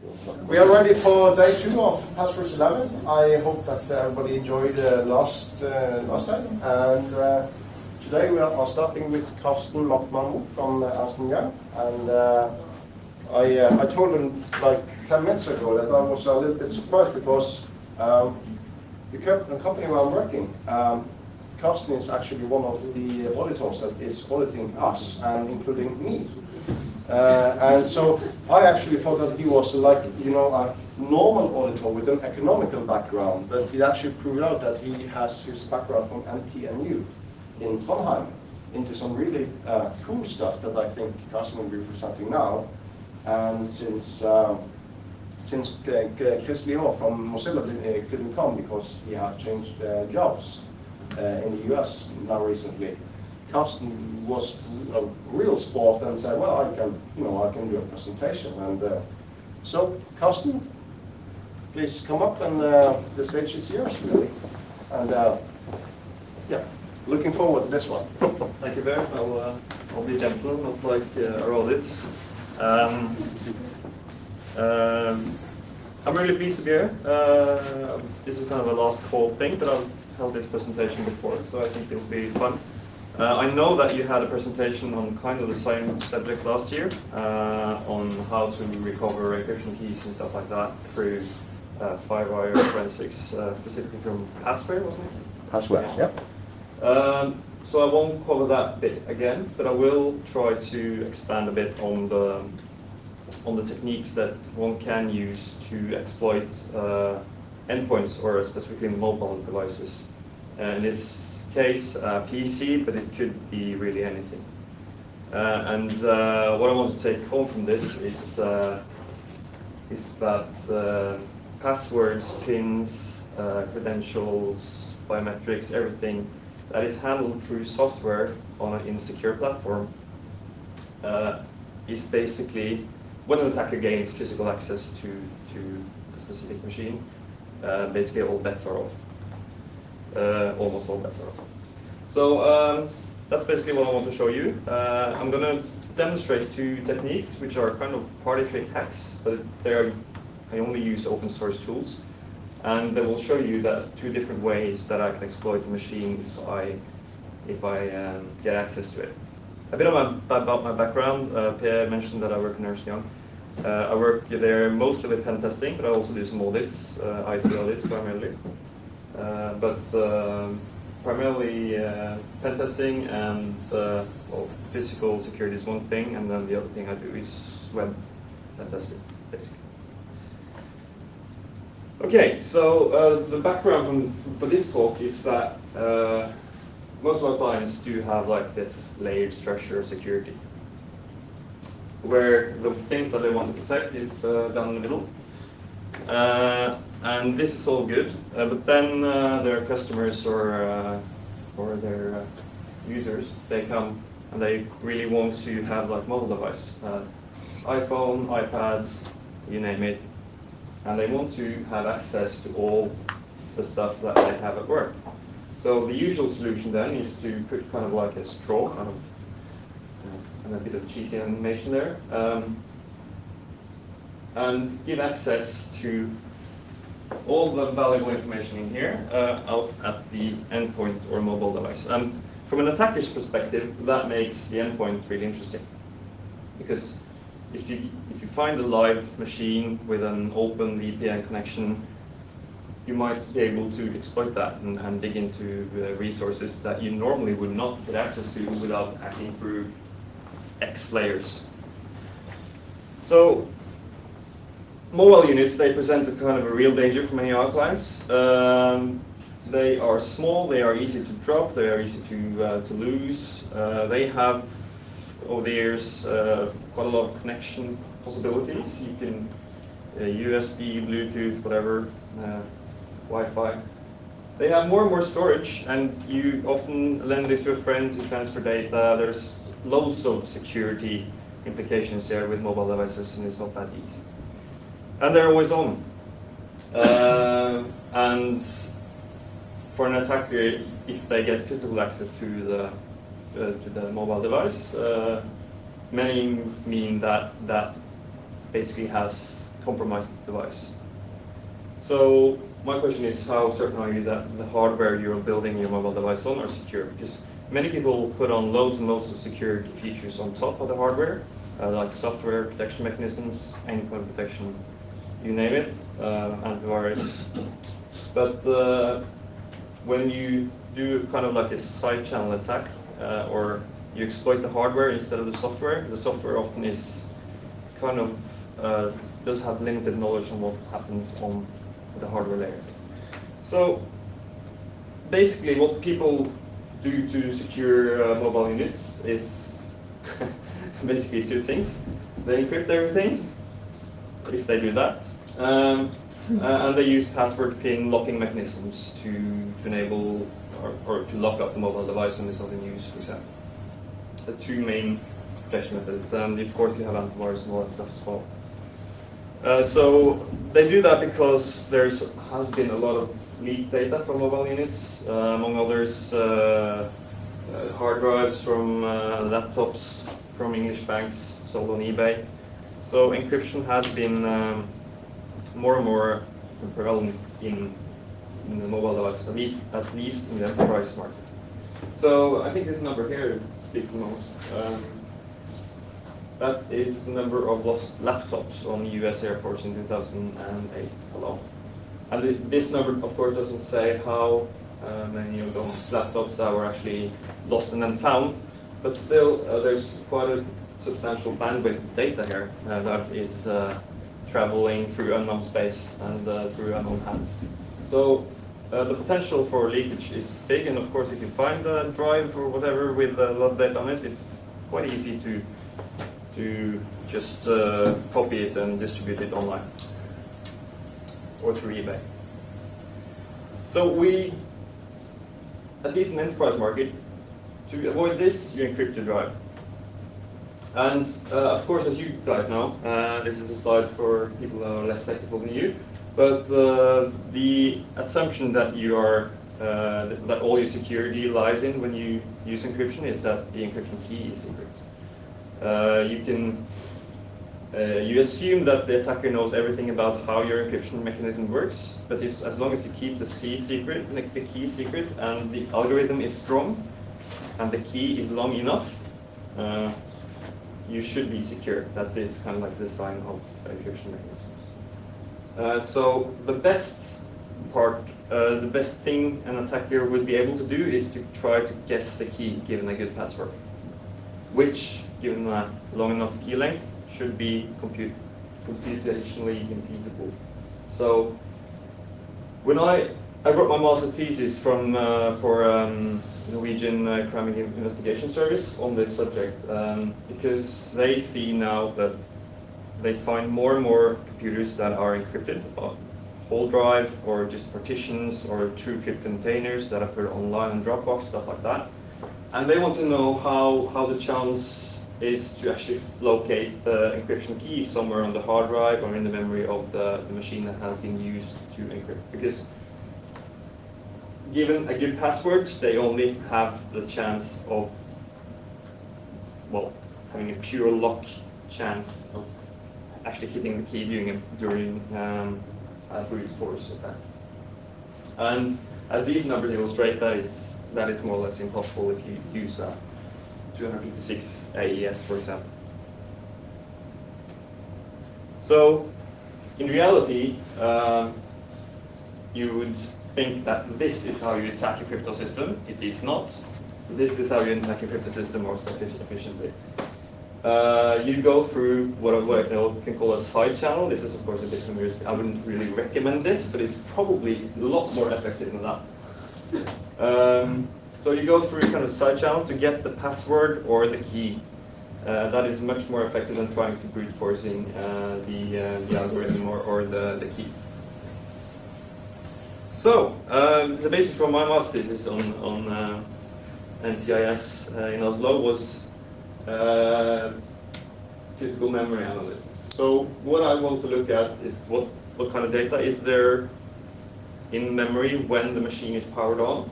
We are ready for day 2 of Passwords 11. I hope that everybody enjoyed last time. And today we are starting with Carsten Maartmann from Ernst & Young. And I told him like 10 minutes ago that I was a little bit surprised because the company where I'm working, Carsten is actually one of the auditors that is auditing us, and including me. And so I actually thought that he was like, a normal auditor with an economical background, but he actually proved out that he has his background from NTNU in Trondheim into some really cool stuff that I think Carsten will be presenting now. And since Chris Leo from Mozilla couldn't come because he had changed jobs in the US now recently, Carsten was a real sport and said, well, I can do a presentation. And so, Carsten, please come up, and the stage is yours, really. And yeah, looking forward to this one. Thank you, Berg. I'll be gentle, not like our audits. I'm really pleased to be here. This is kind of a last call thing, but I've held this presentation before, so I think it'll be fun. I know that you had a presentation on kind of the same subject last year, on how to recover encryption keys and stuff like that through 5-wire forensics, specifically from Password, wasn't it? Password, yep. So I won't cover that bit again, but I will try to expand a bit on the techniques that one can use to exploit endpoints, or specifically mobile devices. In this case, PC, but it could be really anything. And what I want to take home from this is that passwords, pins, credentials, biometrics, everything that is handled through software on an insecure platform is basically, when an attacker gains physical access to a specific machine, basically all bets are off. Almost all bets are off. So that's basically what I want to show you. I'm going to demonstrate 2 techniques which are kind of party trick hacks, but I only use open source tools, and they will show you that 2 different ways that I can exploit the machine if I get access to it. A bit about my background. Pierre mentioned that I work in Ernst & Young. I work there mostly with pen testing, but I also do some audits, IT audits primarily. But primarily pen testing and physical security is one thing, and then the other thing I do is web pen testing, basically. Okay, so the background for this talk is that most of our clients do have like this layered structure of security, where the things that they want to protect is down in the middle. And this is all good, but then their customers or their users, they come and they really want to have like mobile devices, iPhone, iPad, you name it, and they want to have access to all the stuff that they have at work. So the usual solution then is to put kind of like a straw, kind of, and a bit of cheesy animation there, and give access to all the valuable information in here out at the endpoint or mobile device. And from an attacker's perspective, that makes the endpoint really interesting, because if you find a live machine with an open VPN connection, you might be able to exploit that and dig into resources that you normally would not get access to without hacking through X layers. So mobile units, they present a kind of a real danger for many of our clients. They are small, they are easy to drop, they are easy to lose. They have, over the years, quite a lot of connection possibilities. You can USB, Bluetooth, whatever, Wi-Fi. They have more and more storage, and you often lend it to a friend to transfer data. There's loads of security implications there with mobile devices, and it's not that easy. And they're always on. And for an attacker, if they get physical access to the mobile device, many mean that basically has compromise the device. So my question is, how certain are you that the hardware you're building your mobile device on are secure? Because many people put on loads and loads of security features on top of the hardware, like software protection mechanisms, endpoint protection, you name it, antivirus. But when you do kind of like a side channel attack, or you exploit the hardware instead of the software often is kind of does have limited knowledge on what happens on the hardware layer. So basically what people do to secure mobile units is basically two things. They encrypt everything, if they do that, and they use password pin locking mechanisms to enable or to lock up the mobile device when it's not in use, for example. The two main protection methods, and of course you have antivirus and all that stuff as well. So they do that because there has been a lot of leaked data from mobile units, among others hard drives from laptops from English banks sold on eBay. So encryption has been more and more prevalent in the mobile device, at least in the enterprise market. So I think this number here speaks the most. That is the number of lost laptops on US airports in 2008 alone. And this number, of course, doesn't say how many of those laptops that were actually lost and then found, but still there's quite a substantial bandwidth data here that is traveling through unknown space and through unknown hands. So the potential for leakage is big, and of course if you find a drive or whatever with a lot of data on it, it's quite easy to just copy it and distribute it online or through eBay. So we, at least in the enterprise market, to avoid this, you encrypt your drive. And of course, as you guys know, this is a slide for people who are less technical than you, but the assumption that you are that all your security lies in when you use encryption is that the encryption key is secret. You assume that the attacker knows everything about how your encryption mechanism works, but as long as you keep the key secret, and the algorithm is strong, and the key is long enough, you should be secure. That is kind of like the sign of encryption mechanisms. So the best part, the best thing an attacker would be able to do is to try to guess the key given a good password, which, given a long enough key length, should be computationally infeasible. So when I wrote my master thesis for Norwegian Crime Investigation Service on this subject, because they see now that they find more and more computers that are encrypted, whole drive or just partitions or TrueCrypt containers that are put online on Dropbox, stuff like that. And they want to know how the chance is to actually locate the encryption key somewhere on the hard drive or in the memory of the machine that has been used to encrypt. Because given a good passwords, they only have the chance of, well, having a pure lock chance of actually hitting the key during a brute force attack. And as these numbers illustrate, that is more or less impossible if you use 256 AES, for example. So, in reality, you would think that this is how you attack a crypto system. It is not. This is how you attack a crypto system more efficiently. You go through what I can call a side channel. This is, of course, a different risk. I wouldn't really recommend this, but it's probably a lot more effective than that. So you go through kind of side channel to get the password or the key. That is much more effective than trying to brute forcing the algorithm or the key. So the basis for my master's thesis on NCIS in Oslo was physical memory analysis. So what I want to look at is what kind of data is there in memory when the machine is powered on,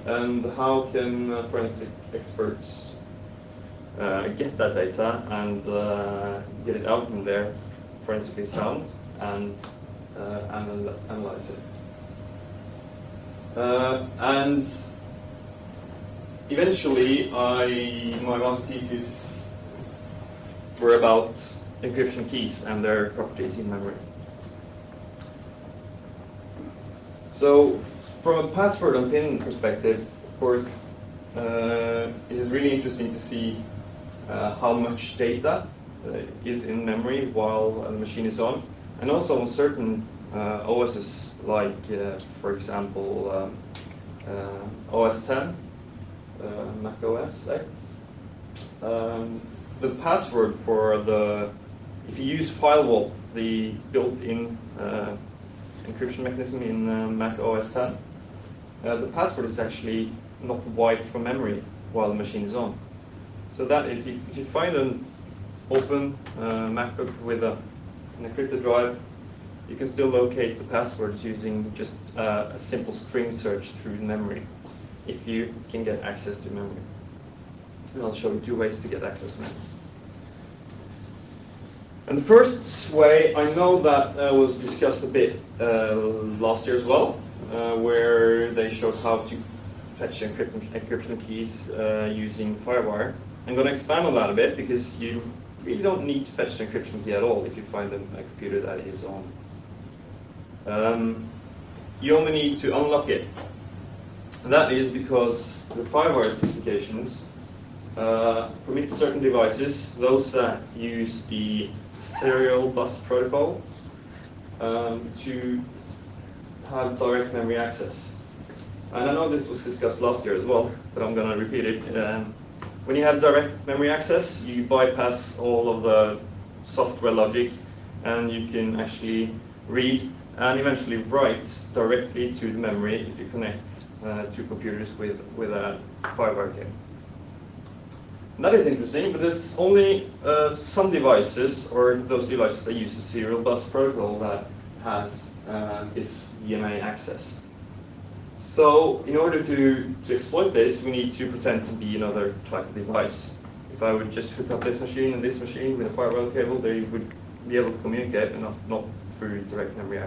and how can forensic experts get that data and get it out from there forensically sound, and analyze it. And eventually, my master thesis were about encryption keys and their properties in memory. So, from a password and PIN perspective, of course, it is really interesting to see how much data is in memory while the machine is on, and also on certain OSs like, for example, OS 10, Mac OS X. The password for if you use FileVault, the built-in encryption mechanism in Mac OS 10, the password is actually not wiped from memory while the machine is on. So that is, if you find an open MacBook with an encrypted drive, you can still locate the passwords using just a simple string search through memory, if you can get access to memory. And I'll show you 2 ways to get access to memory. And the first way, I know that was discussed a bit last year as well, where they showed how to fetch encryption keys using FireWire. I'm going to expand on that a bit, because you really don't need to fetch the encryption key at all if you find a computer that is on. You only need to unlock it. And that is because the FireWire specifications permit certain devices, those that use the serial bus protocol, to have direct memory access. And I know this was discussed last year as well, but I'm going to repeat it. When you have direct memory access, you bypass all of the software logic, and you can actually read and eventually write directly to the memory if you connect two computers with a FireWire cable. And that is interesting, but there's only some devices, or those devices that use the serial bus protocol, that has this DMA access. So in order to exploit this, we need to pretend to be another type of device. If I would just hook up this machine and this machine with a FireWire cable, they would be able to communicate, and not through direct memory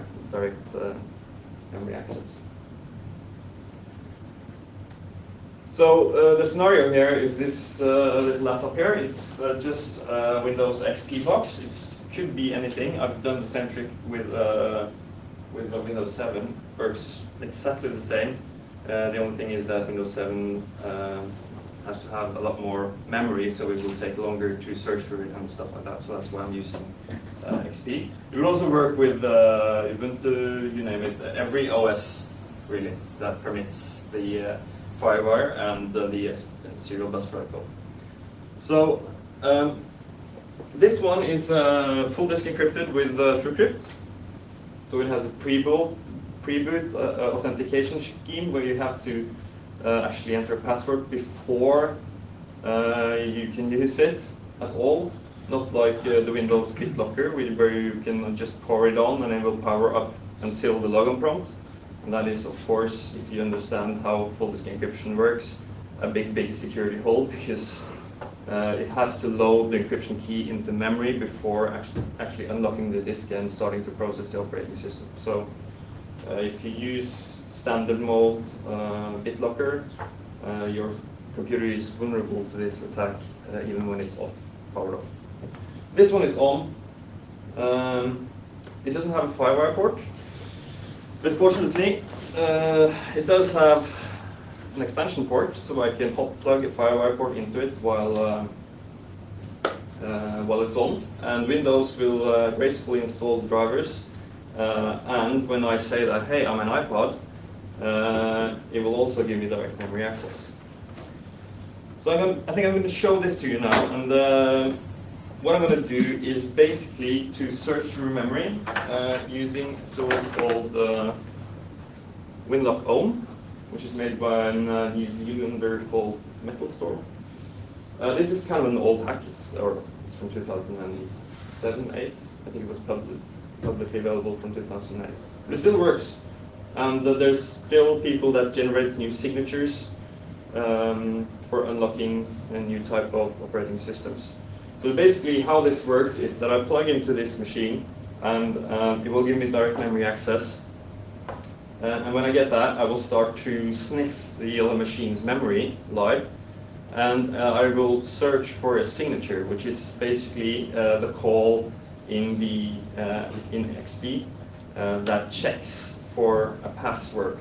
access. So the scenario here is this little laptop here. It's just Windows XP box. It could be anything. I've done the same trick with the Windows 7. Works exactly the same. The only thing is that Windows 7 has to have a lot more memory, so it will take longer to search for it and stuff like that. So that's why I'm using XP. It will also work with Ubuntu, you name it, every OS really that permits the FireWire and the serial bus protocol. So this one is full disk encrypted with TrueCrypt. So it has a pre-boot authentication scheme where you have to actually enter a password before you can use it at all. Not like the Windows BitLocker, where you can just power it on and it will power up until the login prompt. And that is, of course, if you understand how full disk encryption works, a big security hole, because it has to load the encryption key into memory before actually unlocking the disk and starting to process the operating system. So if you use standard mode BitLocker, your computer is vulnerable to this attack even when it's powered off. This one is on. It doesn't have a FireWire port, but fortunately it does have an expansion port, so I can hot plug a FireWire port into it while it's on, and Windows will gracefully install the drivers. And when I say that, hey, I'm an iPod, it will also give me direct memory access. So I think I'm going to show this to you now, and what I'm going to do is basically to search through memory using a tool called Winlock Ohm, which is made by a New Zealander called Metal Storm. This is kind of an old hack. It's from 2007, 8. I think it was publicly available from 2008. But it still works. And there's still people that generates new signatures for unlocking a new type of operating systems. So basically how this works is that I plug into this machine and it will give me direct memory access. And when I get that, I will start to sniff the other machine's memory live, and I will search for a signature, which is basically the call in the in XP that checks for a password.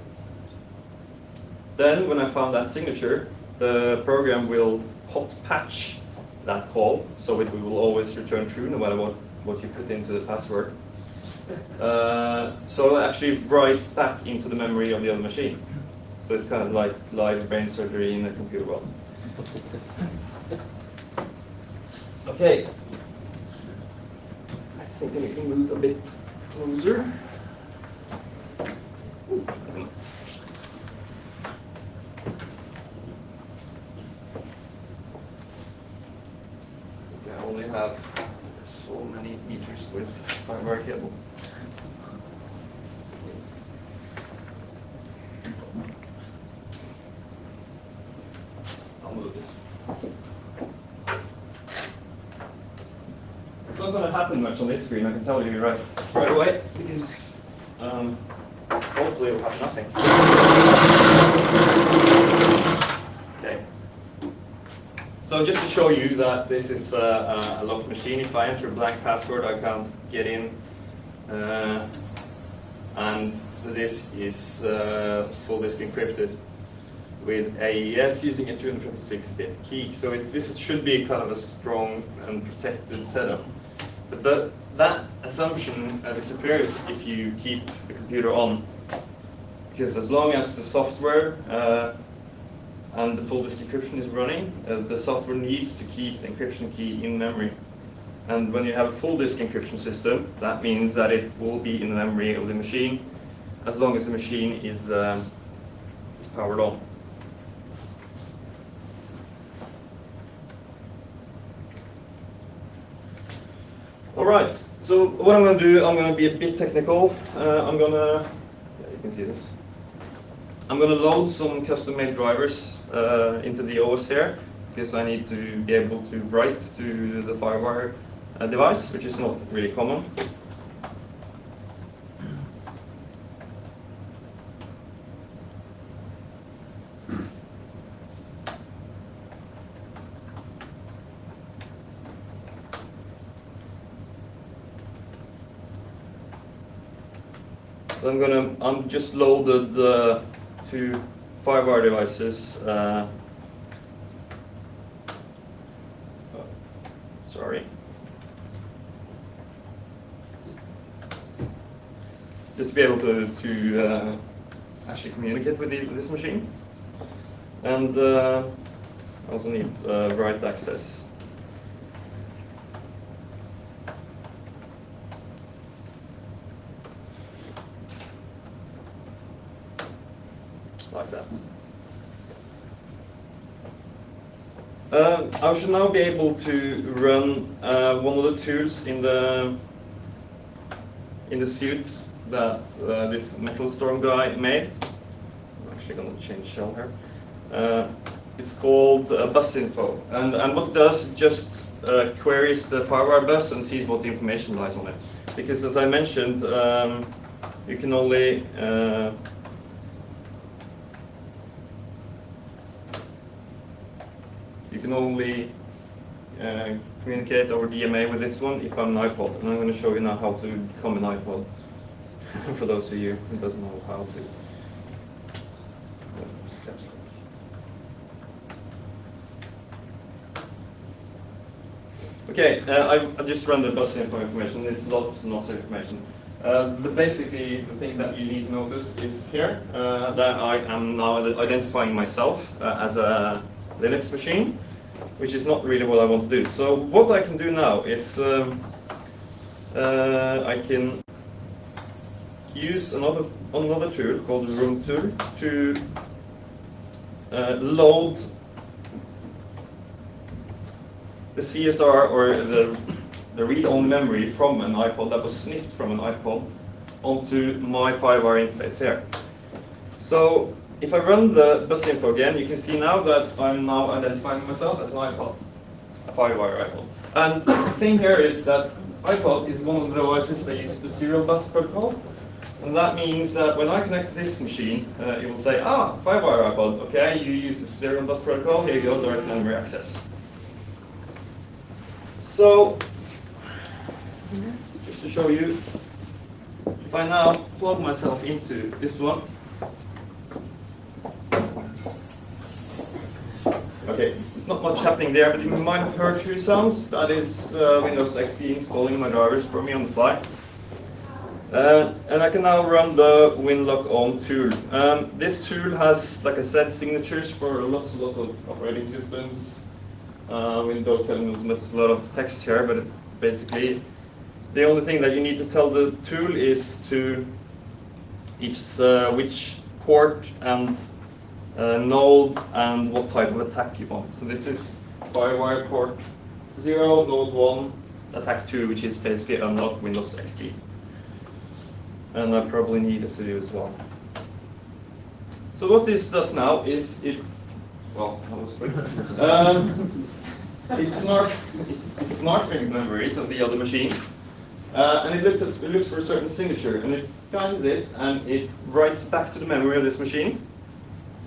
Then, when I found that signature, the program will hot patch that call, so it will always return true no matter what you put into the password. So it actually writes back into the memory of the other machine. So it's kind of like live brain surgery in a computer world. Okay. I think we can move a bit closer. Ooh, I only have so many meters with firewire cable. I'll move this. It's not going to happen much on this screen, I can tell you right away, because hopefully it will have nothing. Okay. So just to show you that this is a locked machine, if I enter a blank password, I can't get in. And the disk is full disk encrypted with AES using a 256-bit key. So this should be kind of a strong and protected setup. But that assumption disappears if you keep the computer on. Because as long as the software and the full disk encryption is running, the software needs to keep the encryption key in memory. And when you have a full disk encryption system, that means that it will be in the memory of the machine as long as the machine is powered on. Alright, so what I'm going to do, I'm going to be a bit technical. I'm going to, yeah, you can see this. I'm going to load some custom-made drivers into the OS here, because I need to be able to write to the FireWire device, which is not really common. So I'm just loaded two FireWire devices. Sorry. Just to be able to actually communicate with this machine. And I also need write access. Like that. I should now be able to run one of the tools in the suit that this Metal Storm guy made. I'm actually going to change shell here. It's called bus info, and what it does, it just queries the FireWire bus and sees what information lies on it. Because as I mentioned, you can only communicate over DMA with this one if I'm an iPod, and I'm going to show you now how to become an iPod for those of you who doesn't know how to. Okay, I just run the bus info information. There's lots and lots of information. But basically, the thing that you need to notice is here that I am now identifying myself as a Linux machine, which is not really what I want to do. So what I can do now is I can use another tool called the room tool to load the CSR or the read-only memory from an iPod that was sniffed from an iPod onto my FireWire interface here. So if I run the bus info again, you can see now that I'm now identifying myself as an iPod, a FireWire iPod. And the thing here is that iPod is one of the devices that uses the serial bus protocol. And that means that when I connect this machine, it will say, 5-wire iPod, okay, you use the serial bus protocol, here you go, direct memory access. So, just to show you, if I now plug myself into this one, okay, there's not much happening there, but you might have heard two sounds. That is Windows XP installing my drivers for me on the fly. And I can now run the WinLock On tool. This tool has, like I said, signatures for lots of operating systems. Windows 7 there's a lot of text here, but basically the only thing that you need to tell the tool is to which port and node and what type of attack you want. So this is FireWire port 0, node 1, attack 2, which is basically unlock Windows XP. And I probably need a Sudo as well. So what this does now is well, that was quick. It's snarfing memories of the other machine, and it looks for a certain signature, and it finds it, and it writes back to the memory of this machine,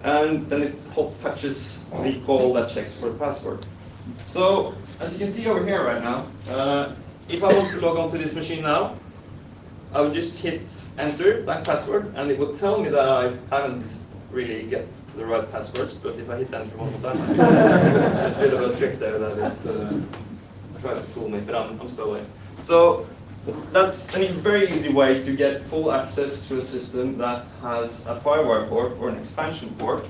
and then it hot patches the call that checks for the password. So as you can see over here right now, if I want to log onto this machine now, I would just hit enter, that password, and it will tell me that I haven't really get the right passwords, but if I hit enter one more time, it's a bit of a trick there that it tries to fool me, but I'm still in. So that's a very easy way to get full access to a system that has a FireWire port or an expansion port,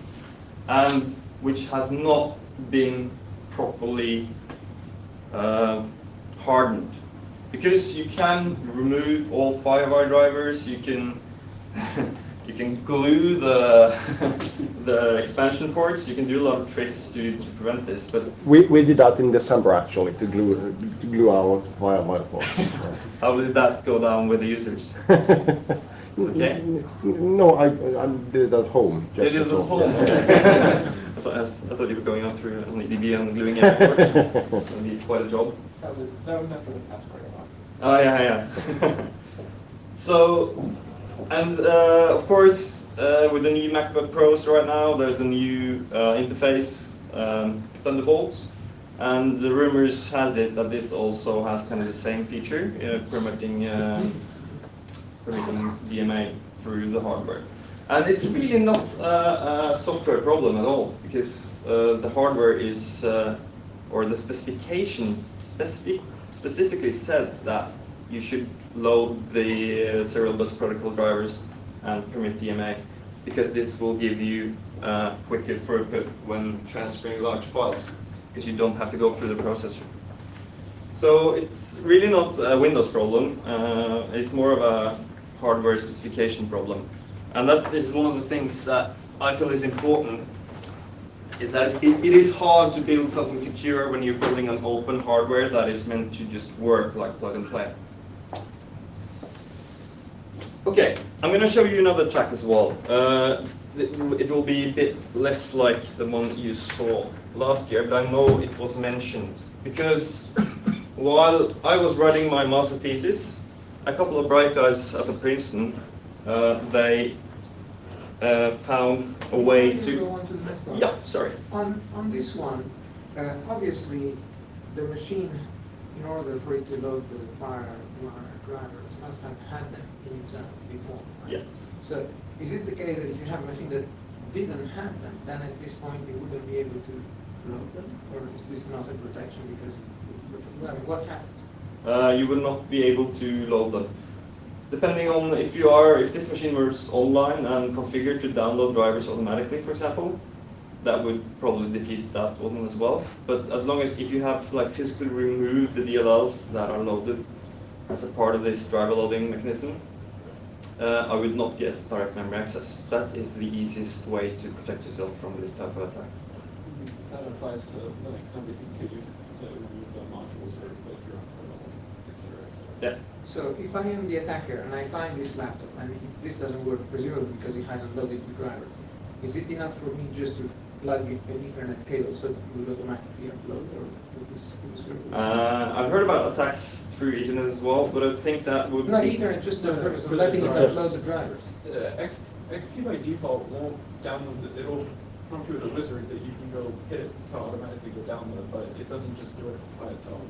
and which has not been properly hardened. Because you can remove all FireWire drivers, you can you can glue the the expansion ports. You can do a lot of tricks to prevent this. But we did that in December actually to glue our FireWire ports. How did that go down with the users? Okay. No, I did it at home. You did it at home. Okay. I thought you were going up through DB and gluing every port. That would be quite a job. That was after the password. Oh yeah. So, and of course, with the new MacBook Pros right now, there's a new interface, Thunderbolt, and the rumors has it that this also has kind of the same feature, permitting DMA through the hardware. And it's really not a software problem at all, because the hardware is, or the specification specifically says that you should load the serial bus protocol drivers and permit DMA, because this will give you quicker throughput when transferring large files, because you don't have to go through the processor. So it's really not a Windows problem, it's more of a hardware specification problem. And that is one of the things that I feel is important, is that it is hard to build something secure when you're building an open hardware that is meant to just work like plug and play. Okay, I'm going to show you another track as well. It will be a bit less like the one you saw last year, but I know it was mentioned. Because while I was writing my master thesis, a couple of bright guys up at Princeton, they found a way to... Go on to the next one. Yeah, sorry. On this one, obviously the machine, in order for it to load the FireWire drivers, must have had them in itself before. Right? Yeah. So is it the case that if you have a machine that didn't have them, then at this point you wouldn't be able to load them? Or is this not a protection because, well, what happens? You will not be able to load them. Depending on if this machine was online and configured to download drivers automatically, for example, that would probably defeat that one as well. But as long as if you have like physically removed the DLLs that are loaded as a part of this driver loading mechanism, I would not get direct memory access. So that is the easiest way to protect yourself from this type of attack. That applies to Linux and everything too, to remove the modules or both your own kernel, etc. Yeah. So if I am the attacker and I find this laptop and this doesn't work, presumably because it hasn't loaded the drivers, is it enough for me just to plug in an Ethernet cable so it will automatically upload, or will this work? I've heard about attacks through Ethernet as well, but I think that would Not be... Ethernet, just the No, purpose of for letting it the upload the drivers. XP by default won't download, it'll prompt you with a wizard that you can go hit it to automatically go download, but it doesn't just do it by itself.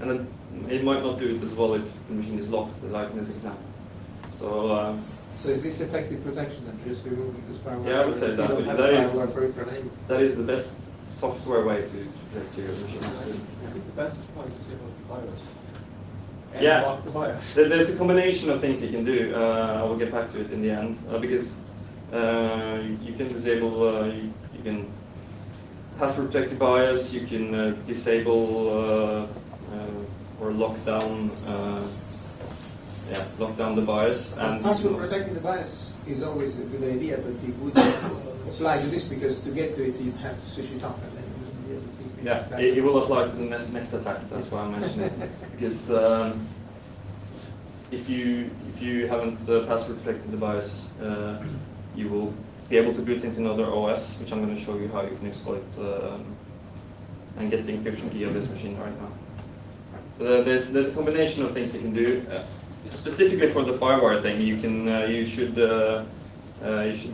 And then it might not do it as well if the machine is locked, like in this example. So, So is this effective protection then, just removing this firewall? Yeah, I would say If that. You don't have That a is- firewall peripheral anymore. that is the best software way to protect your machine. I think the best is probably disable the BIOS. And Yeah. lock the BIOS. There's a combination of things you can do. I will get back to it in the end because you can disable, you can password protect the BIOS, you can disable or lock down the BIOS. And you Password can also- protecting the BIOS is always a good idea, but it would apply to this because to get to it, you'd have to switch it off and then you wouldn't be able to. Yeah, it will apply to the next attack. That's why I'm mentioning it. Because if you haven't password protected the BIOS, you will be able to boot into another OS, which I'm going to show you how you can exploit and get the encryption key of this machine right now. There's a combination of things you can do. Specifically for the firewire thing, you should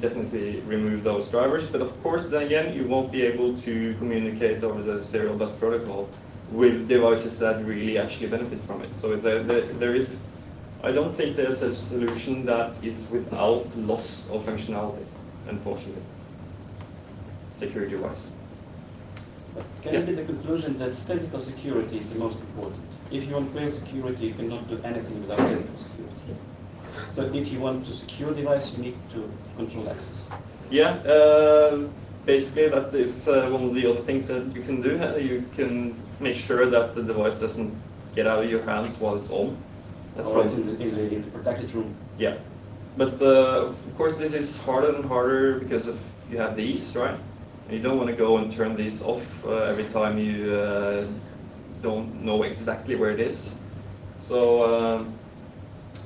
definitely remove those drivers. But of course, then again, you won't be able to communicate over the serial bus protocol with devices that really actually benefit from it. So there is, I don't think there's a solution that is without loss of functionality, unfortunately, security-wise. Can it be the conclusion that physical security is the most important? If you want real security, you cannot do anything without physical security. So if you want to secure a device, you need to control access. Yeah, basically that is one of the other things that you can do. You can make sure that the device doesn't get out of your hands while it's on. That's Or right. it's in the protected room. Yeah, but of course this is harder and harder because of you have these, right? And you don't want to go and turn these off every time you don't know exactly where it is. So,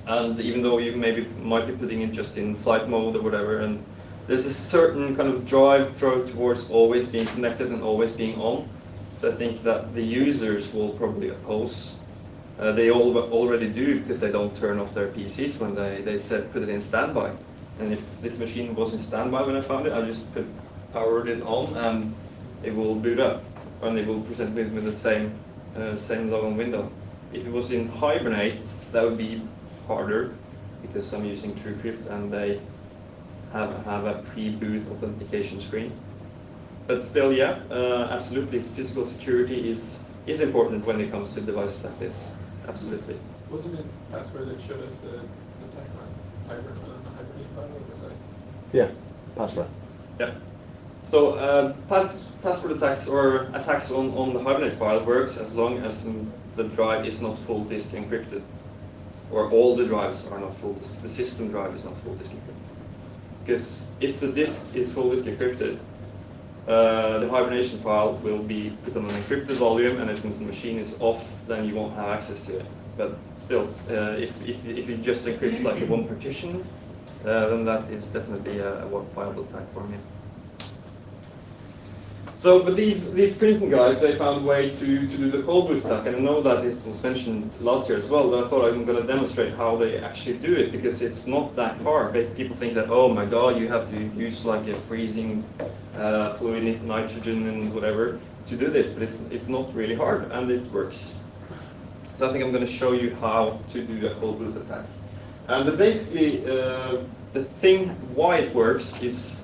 and even though you might be putting it just in flight mode or whatever, and there's a certain kind of drive towards always being connected and always being on. So I think that the users will probably oppose. They already do because they don't turn off their PCs when they said put it in standby. And if this machine was in standby when I found it, I just powered it on and it will boot up and it will present me with the same login window. If it was in hibernate, that would be harder because I'm using TrueCrypt and they have a pre-boot authentication screen. But still, yeah, absolutely, physical security is important when it comes to devices like this. Absolutely. Wasn't it Password that showed us the attack on Hibernate file, or was that? Yeah, password. Yeah. So password attacks or attacks on the Hibernate file works as long as the drive is not full disk encrypted, or all the drives are not full disk. The system drive is not full disk encrypted. Because if the disk is full disk encrypted, the hibernation file will be put on an encrypted volume, and if the machine is off, then you won't have access to it. But still, if you just encrypt like a one partition, then that is definitely a viable attack for me. So, but these Princeton guys, they found a way to do the cold boot attack, and I know that this was mentioned last year as well, but I thought I'm going to demonstrate how they actually do it, because it's not that hard. People think that, oh my god, you have to use like a freezing fluid nitrogen and whatever to do this, but it's not really hard, and it works. So I think I'm going to show you how to do a cold boot attack. And basically, the thing why it works is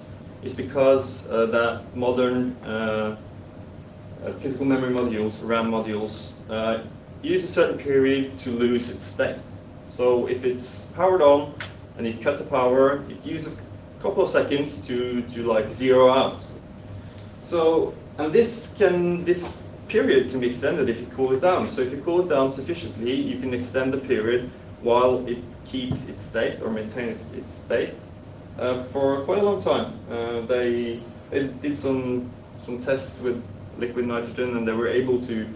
because that modern physical memory modules, RAM modules, use a certain period to lose its state. So if it's powered on and you cut the power, it uses a couple of seconds to like zero out. So, and this period can be extended if you cool it down. So if you cool it down sufficiently, you can extend the period while it keeps its state or maintains its state. For quite a long time. They did some tests with liquid nitrogen, and they were able to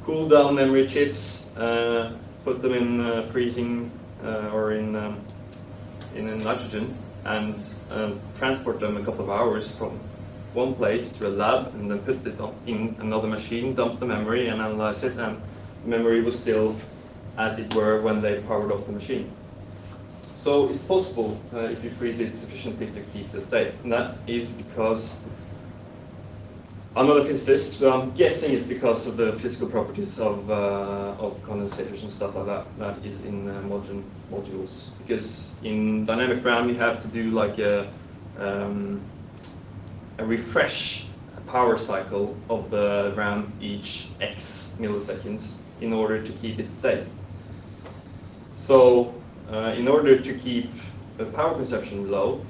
cool down memory chips, put them in freezing or in nitrogen, and transport them a couple of hours from one place to a lab, and then put it in another machine, dump the memory, and analyze it, and the memory was still as it were when they powered off the machine. So it's possible if you freeze it sufficiently to keep the state, and that is because I'm not a physicist, so I'm guessing it's because of the physical properties of condensators and stuff like that that is in modules. Because in dynamic RAM you have to do like a refresh power cycle of the RAM each X milliseconds in order to keep it state. So in order to keep the power consumption low,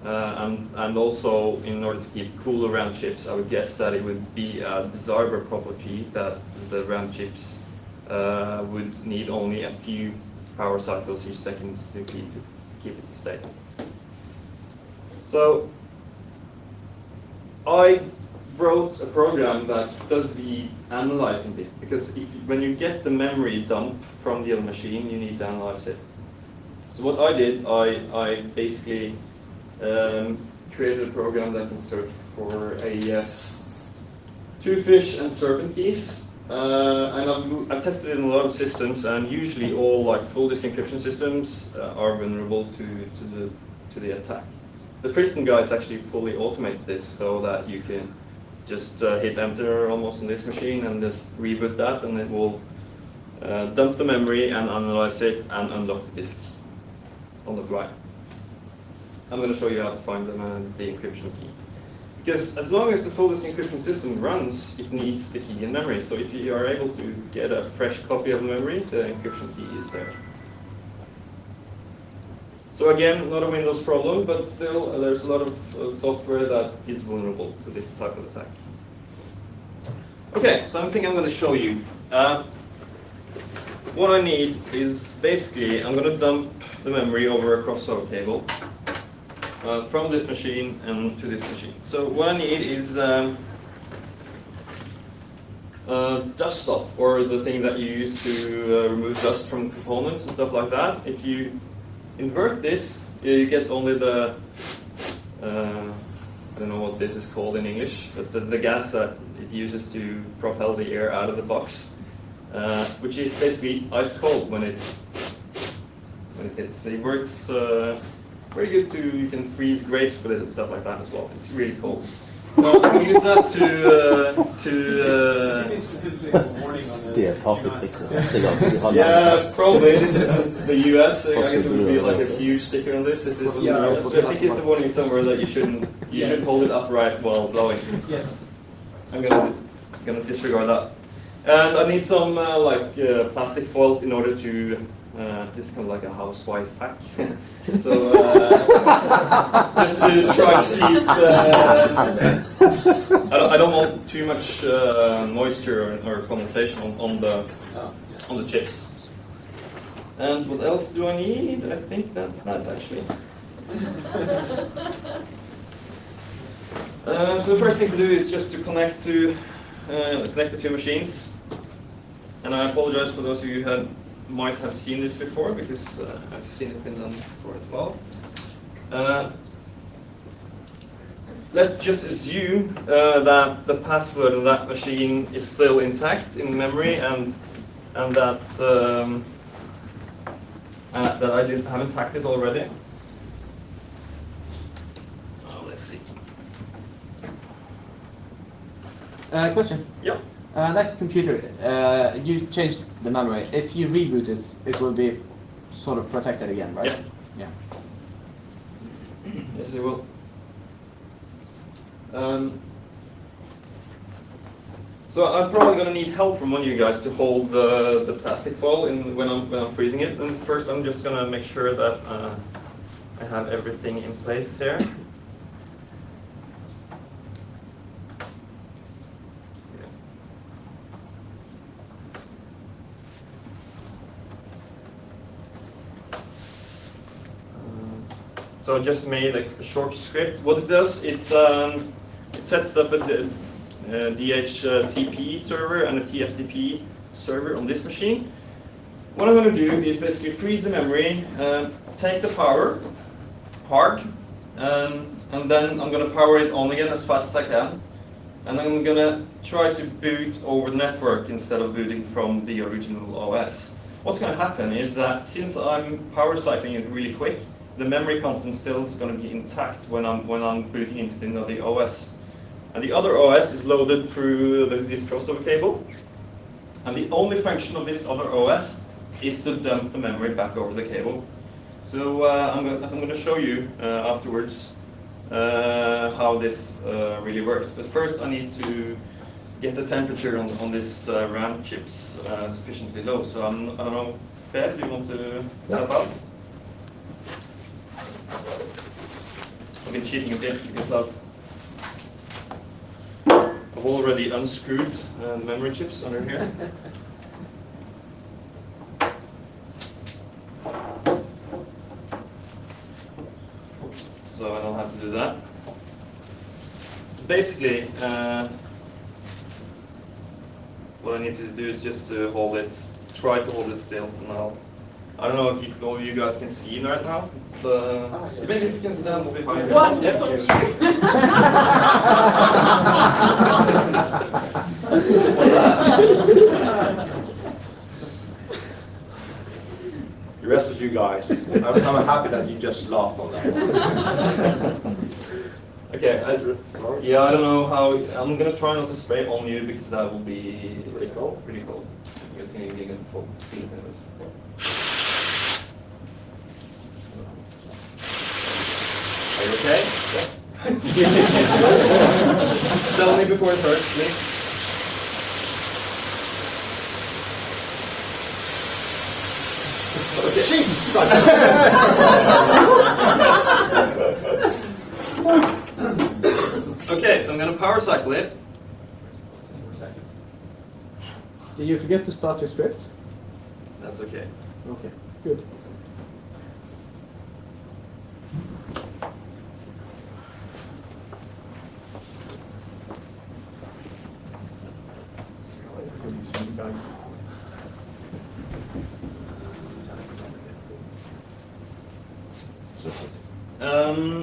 and also in order to keep cooler RAM chips, I would guess that it would be a desirable property that the RAM chips would need only a few power cycles each second to keep it state. So I wrote a program that does the analyzing bit, because when you get the memory dump from the other machine, you need to analyze it. So what I did, I basically created a program that can search for AES twofish and serpent keys, and I've tested it in a lot of systems, and usually all like full disk encryption systems are vulnerable to the attack. The Princeton guys actually fully automate this so that you can just hit enter almost on this machine and just reboot that, and it will dump the memory and analyze it and unlock the disk on the fly. I'm going to show you how to find the encryption key. Because as long as the full disk encryption system runs, it needs the key in memory. So if you are able to get a fresh copy of the memory, the encryption key is there. So again, not a Windows problem, but still there's a lot of software that is vulnerable to this type of attack. Okay, something I'm going to show you. What I need is basically, I'm going to dump the memory over a crossover cable from this machine and to this machine. So what I need is dust off, or the thing that you use to remove dust from components and stuff like that. If you invert this, you get only the, I don't know what this is called in English, but the gas that it uses to propel the air out of the box, which is basically ice cold when it hits. It works very good you can freeze grapes with it and stuff like that as well. It's really cold. So I can use that yeah, probably. This is the US. I guess it would be like a huge sticker on this. If it's I think it's a warning somewhere that you should hold it upright while blowing. Yeah. I'm gonna disregard that. And I need some plastic foil in order to. This is kind of like a housewife hack. So just to try to keep. I don't want too much moisture or condensation on the chips. And what else do I need? I think that's that actually. So the first thing to do is just to connect the two machines. And I apologize for those of you who might have seen this before, because I've seen it been done before as well. Let's just assume that the password of that machine is still intact in memory, and that that I haven't hacked it already. Let's see. Question. Yeah. That computer, you changed the memory. If you reboot it, it will be sort of protected again, right? Yeah. Yeah. Yes, it will. So I'm probably going to need help from one of you guys to hold the plastic foil when I'm freezing it. And first, I'm just going to make sure that I have everything in place here. So I just made a short script. What it does, it sets up a DHCP server and a TFTP server on this machine. What I'm going to do is basically freeze the memory, take the power hard, and then I'm going to power it on again as fast as I can. And then I'm going to try to boot over the network instead of booting from the original OS. what's going to happen is that since I'm power cycling it really quick, the memory content still is going to be intact when I'm booting into the OS. And the other OS is loaded through this crossover cable. And the only function of this other OS is to dump the memory back over the cable. So I'm going to show you afterwards how this really works. But first I need to get the temperature on this RAM chips sufficiently low. So I don't know, Per, do you want to help out? I've been cheating a bit because I've already unscrewed the memory chips under here. So I don't have to do that. Basically, what I need to do is just to hold it, try to hold it still now. I don't know if all you guys can see right now, but maybe if you can stand behind me. Wonderful view. The rest of you guys, I'm happy that you just laughed on that one. Okay, I don't know how. I'm gonna try not to spray on you because that will be pretty cold. Pretty cold. You guys can get a full feeling of this. Are you okay? Yeah. Tell me before it hurts, please. Okay. Jesus Okay, so I'm gonna power cycle it. Did you forget to start your script? That's okay. Okay, good.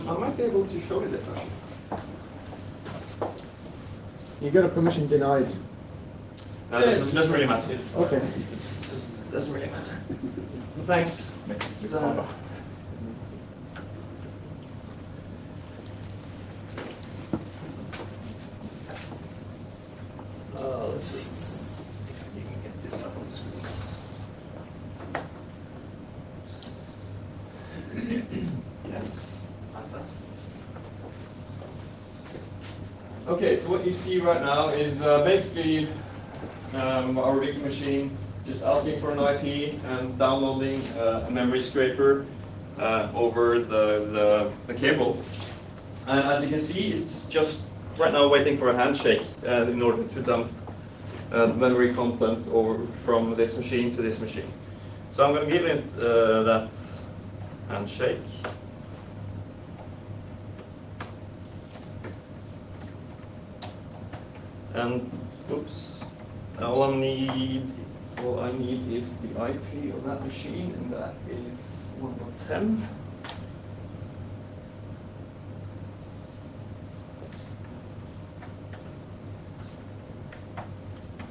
I might be able to show you this actually. You got a permission denied. Doesn't really matter. Okay. Doesn't really matter. Thanks. Let's see. You can get this up on the screen. Yes, fantastic. Okay, so what you see right now is basically our rig machine just asking for an IP and downloading a memory scraper over the cable. And as you can see, it's just right now waiting for a handshake in order to dump the memory content over from this machine to this machine. So I'm going to give it that handshake. And oops, all I need is the IP of that machine, and that is 1.10.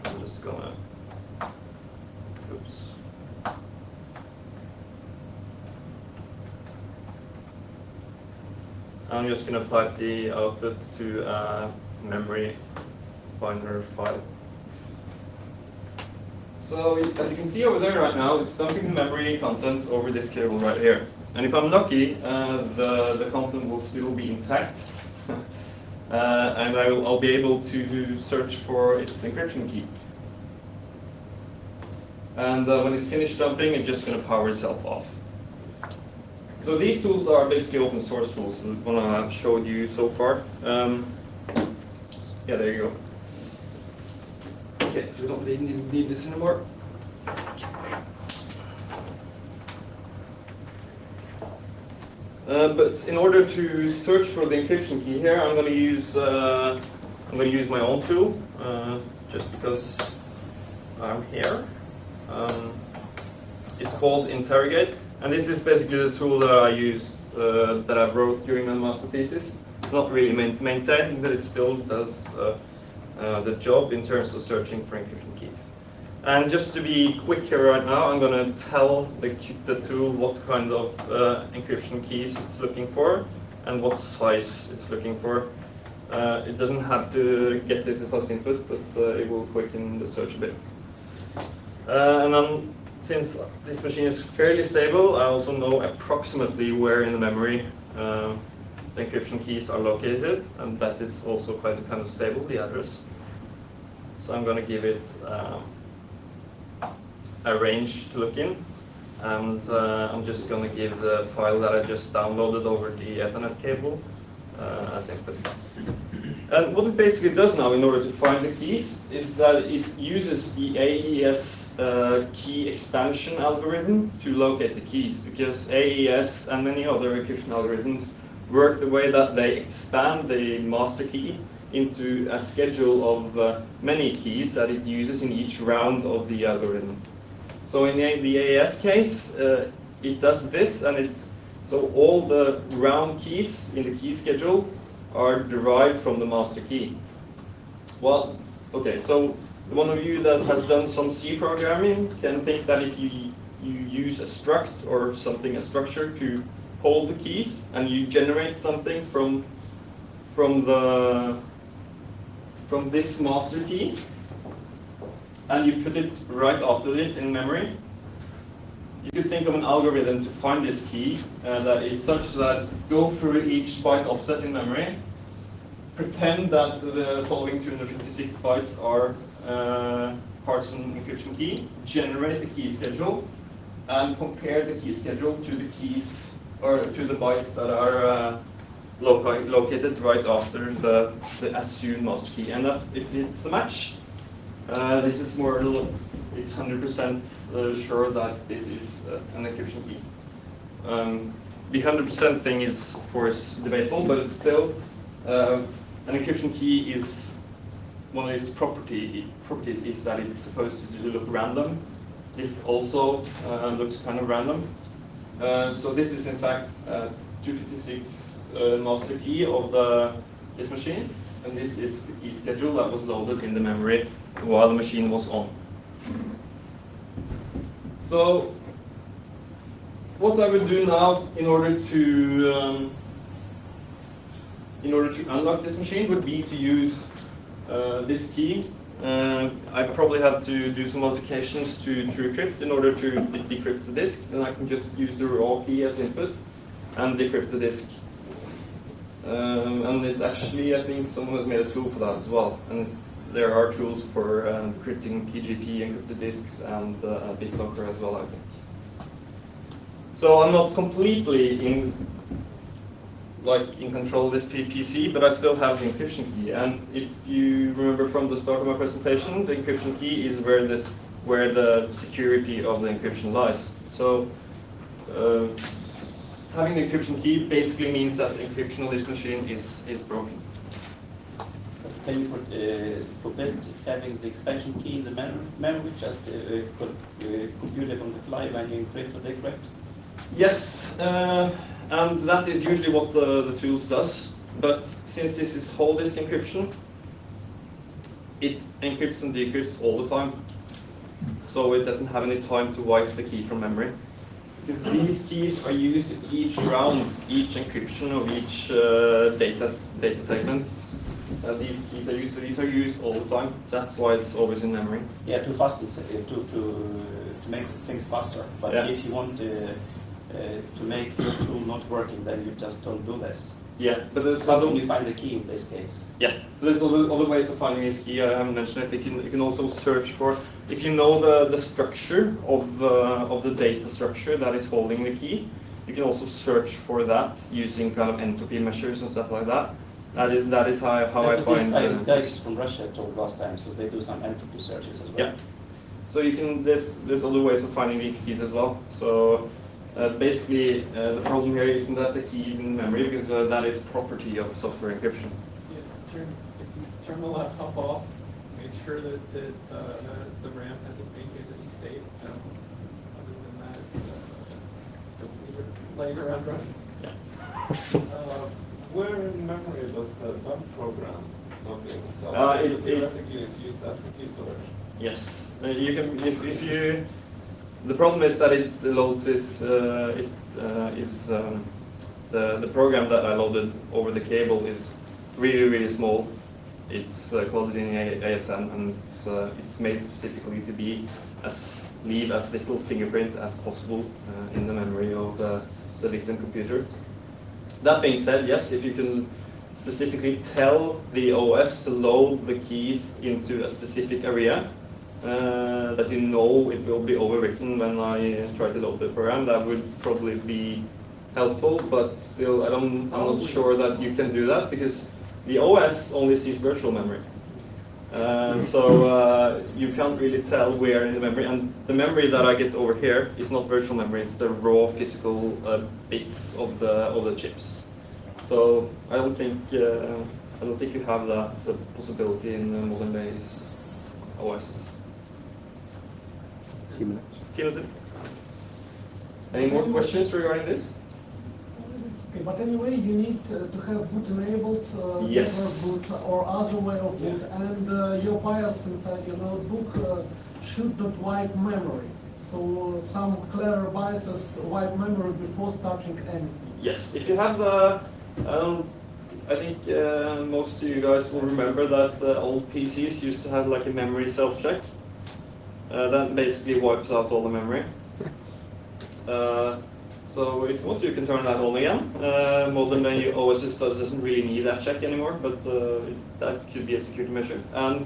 I'm just gonna, oops. I'm just gonna pipe the output to memory binder file. So as you can see over there right now, it's dumping the memory contents over this cable right here. And if I'm lucky, the content will still be intact. And I'll be able to search for its encryption key. And when it's finished dumping, it's just going to power itself off. So these tools are basically open source tools, the one I've showed you so far. Yeah, there you go. Okay, so we don't need this anymore. But in order to search for the encryption key here, I'm going to use my own tool, just because I'm here. It's called Interrogate, and this is basically the tool that I used, that I wrote during my master thesis. It's not really maintained, but it still does the job in terms of searching for encryption keys. And just to be quick here right now, I'm going to tell the tool what kind of encryption keys it's looking for and what size it's looking for. It doesn't have to get this as input, but it will quicken the search a bit. And then, since this machine is fairly stable, I also know approximately where in the memory the encryption keys are located, and that is also quite kind of stable, the address. So I'm going to give it a range to look in, and I'm just going to give the file that I just downloaded over the Ethernet cable as input. And what it basically does now in order to find the keys is that it uses the AES key expansion algorithm to locate the keys, because AES and many other encryption algorithms work the way that they expand the master key into a schedule of many keys that it uses in each round of the algorithm. So in the AES case, it does this, and so all the round keys in the key schedule are derived from the master key. Well, okay, so one of you that has done some C programming can think that if you use a struct or something, a structure to hold the keys, and you generate something from this master key, and you put it right after it in memory, you could think of an algorithm to find this key that is such that go through each byte offset in memory, pretend that the following 256 bytes are Carsten encryption key, generate the key schedule, and compare the key schedule to the keys or to the bytes that are located right after the assumed master key. And if it's a match, this is more, it's 100% sure that this is an encryption key. The 100% thing is, of course, debatable, but it's still, an encryption key is, one of its properties is that it's supposed to look random. This also looks kind of random. So this is in fact 256 master key of this machine, and this is the key schedule that was loaded in the memory while the machine was on. So what I will do now in order to unlock this machine would be to use this key. I probably have to do some modifications to TrueCrypt in order to decrypt the disk, and I can just use the raw key as input and decrypt the disk. And it actually, I think someone has made a tool for that as well. And there are tools for decrypting PGP, encrypted disks, and BitLocker as well, I think. So I'm not completely in control of this PC, but I still have the encryption key. And if you remember from the start of my presentation, the encryption key is where the security of the encryption lies. So having the encryption key basically means that the encryption of this machine is broken. Can you forbid having the expansion key in the memory, just compute it on the fly when you encrypt or decrypt? Yes, and that is usually what the tools does. But since this is whole disk encryption, it encrypts and decrypts all the time. So it doesn't have any time to wipe the key from memory. Because these keys are used in each round, each encryption of each data segment. These keys are used, so these are used all the time. That's why it's always in memory. Yeah, to make things faster. But yeah, if you want to make your tool not working, then you just don't do this. Yeah, but there's how can you find the key in this case? Yeah, there's other ways of finding this key. I haven't mentioned it. You can also search for, if you know the structure of the data structure that is holding the key, you can also search for that using kind of entropy measures and stuff like that. That is how I find. Guys from Russia told last time, so they do some entropy searches as well. Yeah. So you can there's other ways of finding these keys as well. So basically, the problem here isn't that the key is in memory, because that is property of software encryption. Yeah, turn the laptop off. Make sure that the RAM hasn't maintained any state. Other than that, don't leave it laying around running. Yeah. Where in memory does the dump program log in? So It theoretically, it's used that for key storage. Yes, you can. If you, the problem is that it loads this. The program that I loaded over the cable is really small. It's coded in ASM, and it's made specifically to be leave as little fingerprint as possible in the memory of the victim computer. That being said, yes, if you can specifically tell the OS to load the keys into a specific area, that you know it will be overwritten when I try to load the program, that would probably be helpful, but still I'm not sure that you can do that because the OS only sees virtual memory. So you can't really tell where in the memory, and the memory that I get over here is not virtual memory, it's the raw physical bits of the chips. So I don't think you have that as a possibility in modern days OSs. Timothy? Any more questions regarding this? Okay, but anyway, you need to have boot enabled, Yes. network boot or other way of boot, and your BIOS inside your notebook should not wipe memory. So some clever BIOSes wipe memory before starting anything. Yes, if you have I think most of you guys will remember that old PCs used to have like a memory self-check. That basically wipes out all the memory. So if you want, you can turn that on again. Modern day OS doesn't really need that check anymore, but that could be a security measure. And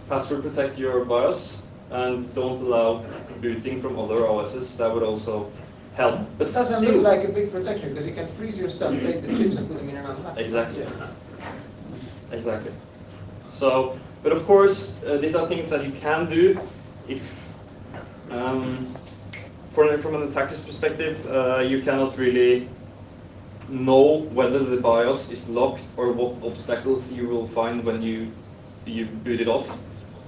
password protect your BIOS, and don't allow booting from other OSs. That would also help. But It doesn't still, look like a big protection because you can freeze your stuff, take the chips and put them in another laptop. Exactly. Exactly. So, but of course, these are things that you can do if, from an attacker's perspective, you cannot really know whether the BIOS is locked or what obstacles you will find when you boot it off.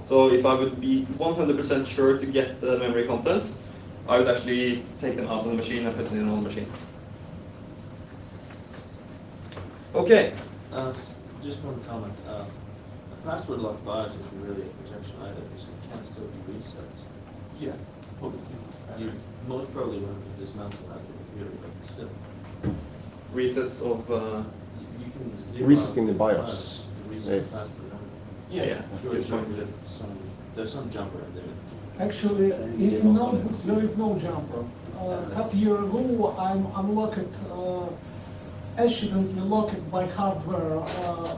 So if I would be 100% sure to get the memory contents, I would actually take them out of the machine and put them in on the machine. Okay. Just one comment. A password lock BIOS isn't really a protection either because it can still be reset. Yeah. Well, it seems You most probably won't have to dismantle that computer, but still. Resets of. You can zero Resetting the out BIOS. Reset Yes. the password. Yeah. Sure, there's some jumper in there. Actually, in notebooks there is no jumper. Half a year ago, I'm unlocked, accidentally locked by hardware,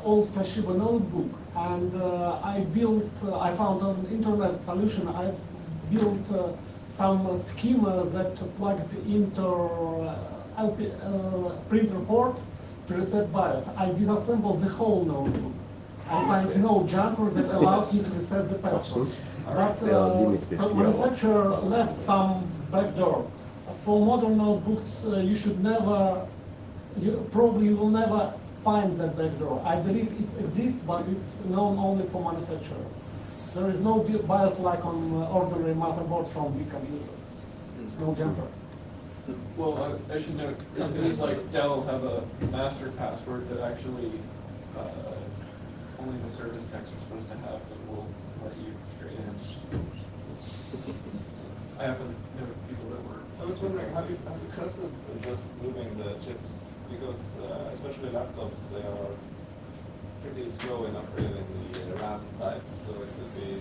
old Toshiba notebook, and I found an internet solution. I built some schema that plugged into printer port to reset BIOS. I disassembled the whole notebook. I find no jumper that allows me to reset the password. But the manufacturer left some backdoor. For modern notebooks, you probably will never find that backdoor. I believe it exists, but it's known only for manufacturer. There is no BIOS like on ordinary motherboards from big computers. No jumper. Well, I should note, companies like Dell have a master password that actually only the service techs are supposed to have that will let you straight in. I happen to know people that were. I was wondering, have you tested just moving the chips? Because especially laptops, they are pretty slow in upgrading the RAM types, so it would be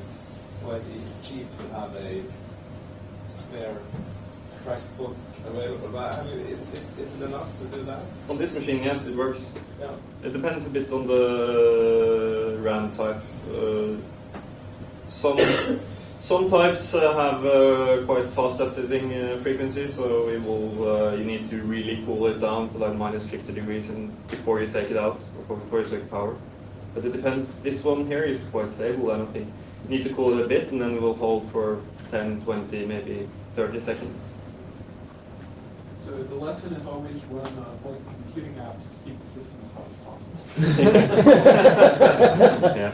quite cheap to have a spare cracked book available. But is it enough to do that? On this machine, yes, it works. Yeah. It depends a bit on the RAM type. Some types have quite fast updating frequency, so it will. You need to really cool it down to like minus 50 degrees and before you take it out, or before you take power. But it depends. This one here is quite stable. I don't think you need to cool it a bit, and then it will hold for 10, 20, maybe 30 seconds. So the lesson is always run computing apps to keep the system as hot as possible. Yeah.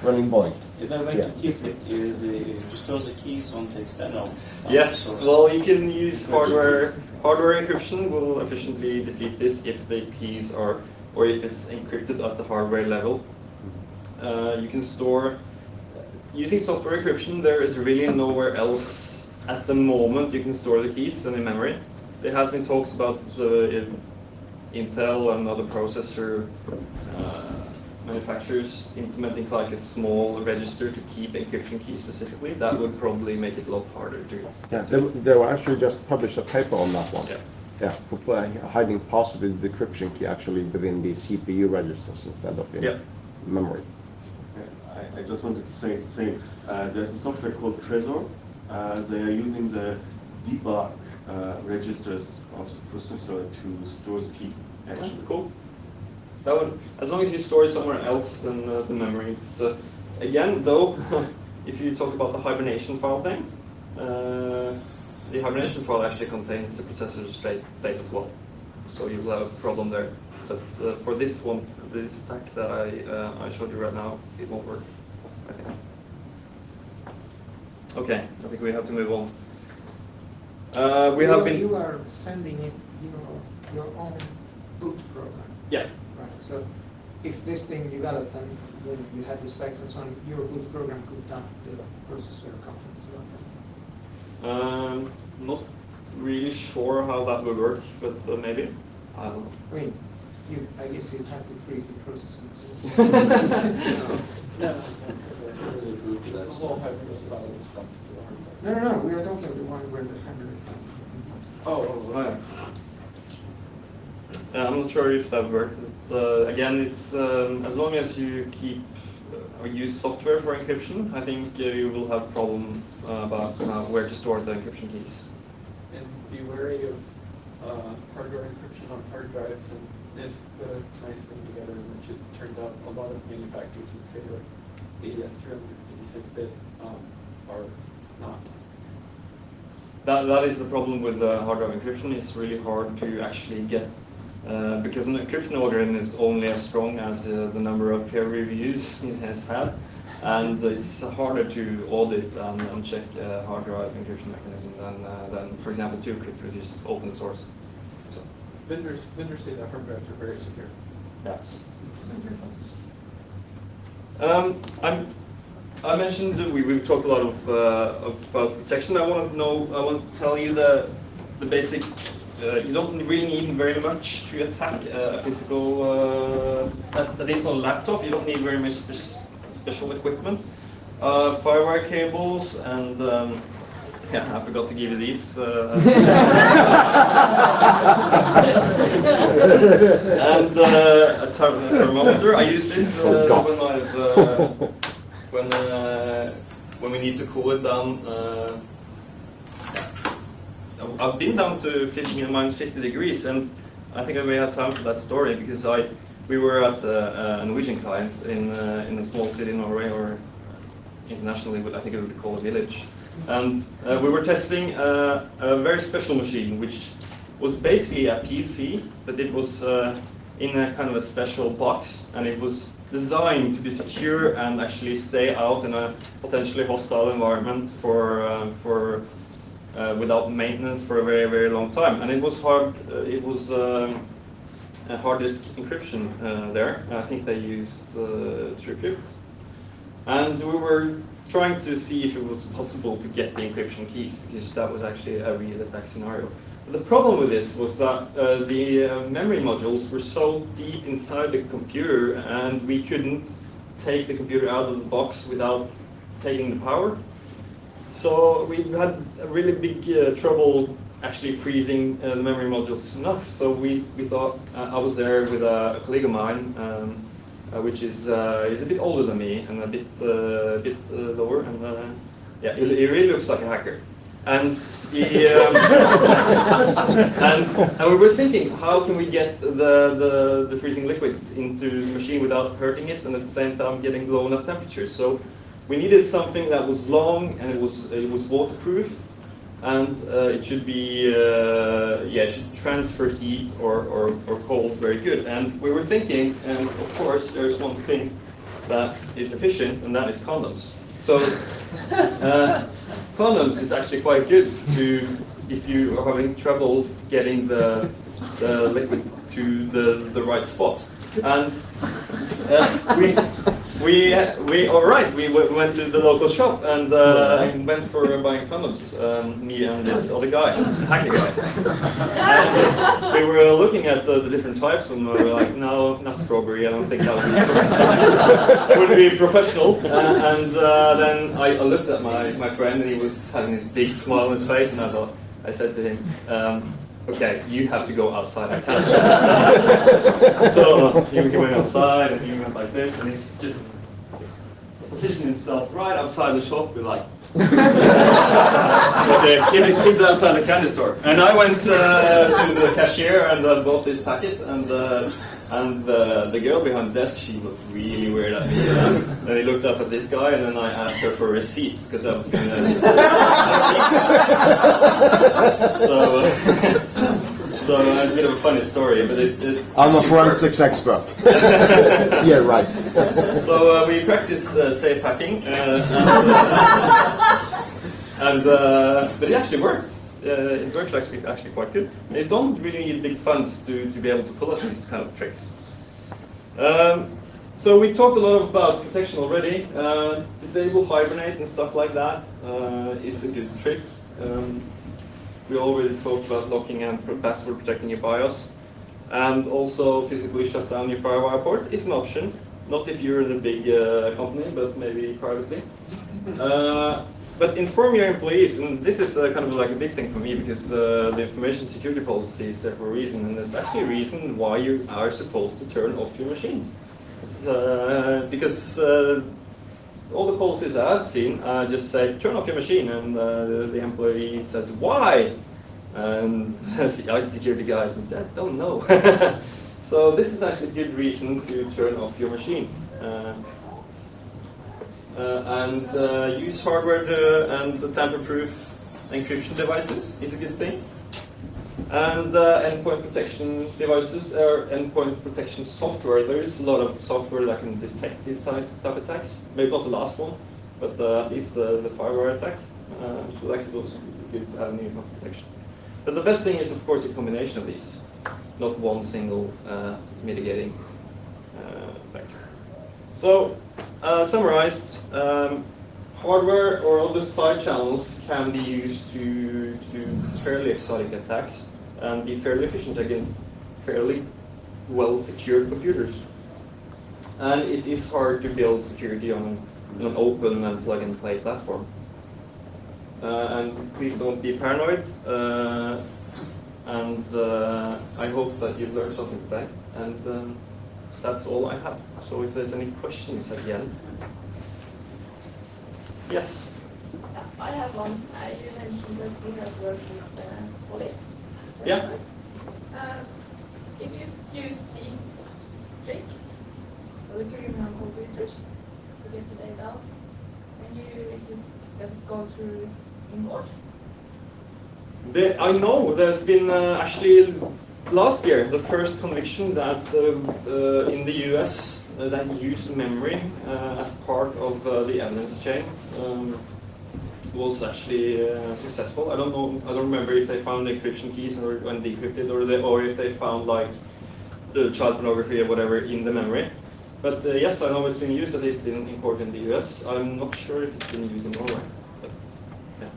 Running boy. Is there a way to keep it? You store the keys on the external side? Yes, well, you can use hardware. Hardware encryption will efficiently defeat this if the keys are, or if it's encrypted at the hardware level. You can store using software encryption, there is really nowhere else at the moment you can store the keys than in memory. There has been talks about Intel and other processor manufacturers implementing like a small register to keep encryption keys specifically. That would probably make it a lot harder to. Yeah, they were actually just published a paper on that one. Yeah. Yeah, for hiding positive decryption key actually within the CPU registers instead of in memory. I just wanted to say the same. There's a software called Trezor. They are using the debug registers of the processor to store the key. Actually, cool. That would, as long as you store it somewhere else than the memory. It's, again, though, if you talk about the hibernation file thing, the hibernation file actually contains the processor state as well. So you'll have a problem there. But for this one, this attack that I showed you right now, it won't work, I think. Okay, I think we have to move on. You are sending it your own boot program. Yeah. Right. So if this thing developed and when you had the specs and so on, your boot program could dump the processor content as well. Not really sure how that would work, but maybe. I don't know. I mean, I guess you'd have to freeze the processor. No, we are talking about the one where the hybrid. I'm not sure if that works. But, again, it's as long as you keep or use software for encryption, I think you will have a problem about where to store the encryption keys. And be wary of hardware encryption on hard drives, and this put a nice thing together, which it turns out a lot of manufacturers that say like AES 256-bit are not. That is the problem with hard drive encryption. It's really hard to actually get, because an encryption algorithm is only as strong as the number of peer reviews it has had, and it's harder to audit and check hard drive encryption mechanism than for example, 2Crypt, which is open source. So. Vendors say that hard drives are very secure. Yeah. I mentioned we've talked a lot about protection. I want to tell you the basic. You don't really need very much to attack a physical, at least on a laptop. You don't need very much special equipment. Firewire cables and yeah, I forgot to give you these. And a thermometer. I use this when we need to cool it down. I've been down to minus 50 degrees, and I think I may have time for that story because we were at a Norwegian client in a small city in Norway, or internationally, I think it would be called a village. And we were testing a very special machine, which was basically a PC, but it was in a kind of a special box, and it was designed to be secure and actually stay out in a potentially hostile environment for without maintenance for a very, very long time. And it was hard. It was a hard disk encryption there. I think they used TrueCrypt, and we were trying to see if it was possible to get the encryption keys, because that was actually a real attack scenario. But the problem with this was that the memory modules were so deep inside the computer, and we couldn't take the computer out of the box without taking the power. So we had a really big trouble actually freezing the memory modules enough. So we thought, I was there with a colleague of mine, which is a bit older than me and a bit lower, and yeah, he really looks like a hacker. And he, and we were thinking, how can we get the freezing liquid into the machine without hurting it, and at the same time getting low enough temperatures? So we needed something that was long, and it was waterproof, and it should be it should transfer heat or cold very good. And we were thinking, and of course there's one thing that is efficient, and that is condoms. So condoms is actually quite good to, if you are having trouble getting the liquid to the right spot. And we went to the local shop and went for buying condoms, me and this other guy, hacker guy. And we were looking at the different types and we were like, no, not strawberry, I don't think that would be professional. Then I looked at my friend and he was having this big smile on his face and I said to him, okay, you have to go outside, I can't. So he went outside and he went like this and he's just positioned himself right outside the shop with like kid outside the candy store. And I went to the cashier and bought this packet and the girl behind the desk, she looked really weird at me. And he looked up at this guy and then I asked her for a receipt because I was going to... So it's a bit of a funny story, but I'm a forensics expert. Yeah, right. So we practice safe hacking, but it actually works. It works actually quite good. You don't really need big funds to be able to pull off these kind of tricks. So we talked a lot about protection already. Disable, hibernate, and stuff like that is a good trick. We already talked about locking and password protecting your BIOS. And also physically shut down your firewire ports is an option. Not if you're in a big company, but maybe privately. But inform your employees, and this is kind of like a big thing for me because the information security policy is there for a reason, and there's actually a reason why you are supposed to turn off your machine. It's, because all the policies I've seen just say turn off your machine, and the employee says why, and the IT security guys don't know. So this is actually a good reason to turn off your machine. And use hardware and tamper-proof encryption devices is a good thing. And endpoint protection devices or endpoint protection software. There is a lot of software that can detect these type attacks. Maybe not the last one, but at least the firewire attack. So that could also be good to have new protection. But the best thing is, of course, a combination of these, not one single mitigating factor. So, summarized, hardware or other side channels can be used to fairly exotic attacks and be fairly efficient against fairly well-secured computers. And it is hard to build security on an open and plug-and-play platform. And please don't be paranoid. I hope that you've learned something today. And that's all I have. So if there's any questions at the end. Yes? I have one. You mentioned that you have worked with the police. Yeah. If you use these tricks for the criminal computers to get the data out, does it go through in court? I know there's been actually last year the first conviction that in the US that used memory as part of the evidence chain was actually successful. I don't know. I don't remember if they found the encryption keys or when decrypted, or if they found like the child pornography or whatever in the memory. But yes, I know it's been used at least in court in the US. I'm not sure if it's been used in Norway. But, yeah.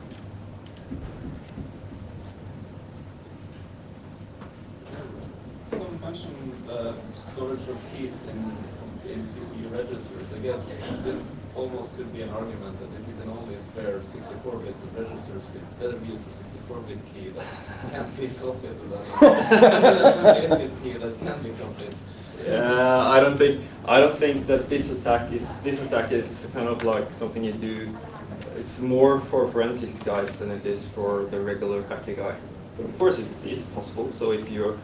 Some mentioned storage of keys in CPU registers. I guess this almost could be an argument that if you can only spare 64 bits of registers, you'd better use a 64-bit key that can't be copied without a 28-bit key that can be copied. Yeah, I don't think that this attack is kind of like something you do. It's more for forensics guys than it is for the regular hacker guy. But of course, it's possible. So if you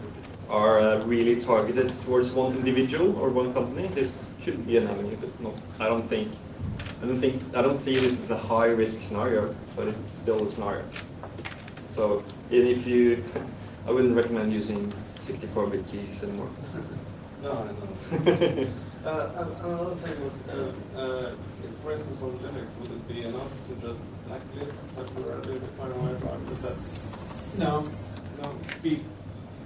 are really targeted towards one individual or one company, this could be an avenue. But no, I don't see this as a high-risk scenario, but it's still a scenario. So if you, I wouldn't recommend using 64-bit keys anymore. No, I know. Another thing was, for instance, on Linux, would it be enough to just blacklist temporarily the firewire bar? Because that's no.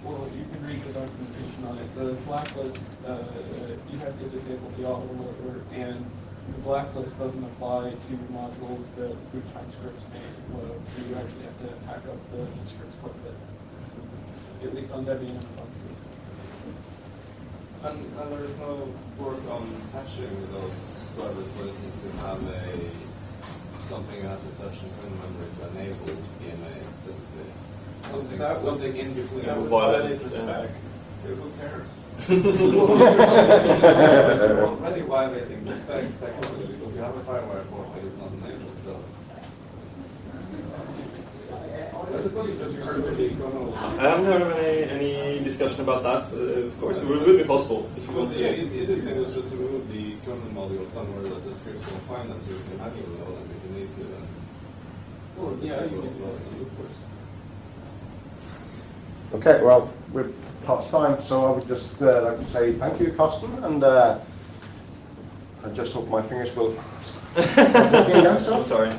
Well, you can read the documentation on it. The blacklist, you have to disable the autoloader, and the blacklist doesn't apply to modules that root time scripts may load, so you actually have to hack up the scripts quite a bit, at least on Debian and Ubuntu. And there is no work on patching those drivers, for instance, to have something you have to touch in kernel memory to enable PMA explicitly. Something in between. That would violate the spec. spec. Who cares? You're already violating the spec technically because you have a firewire port but it's not enabled. So I suppose because you heard of the kernel. I haven't heard of any discussion about that. Of course, it would be possible. Because the easiest thing was just to remove the kernel module somewhere that the scripts won't find them, so you can manually load them if you need to. Well, yeah, you can do that too, of course. Okay, well, we're past time, so I would just like to say thank you, Carsten, and I just hope my fingers will. I'm sorry.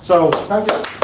So, thank you.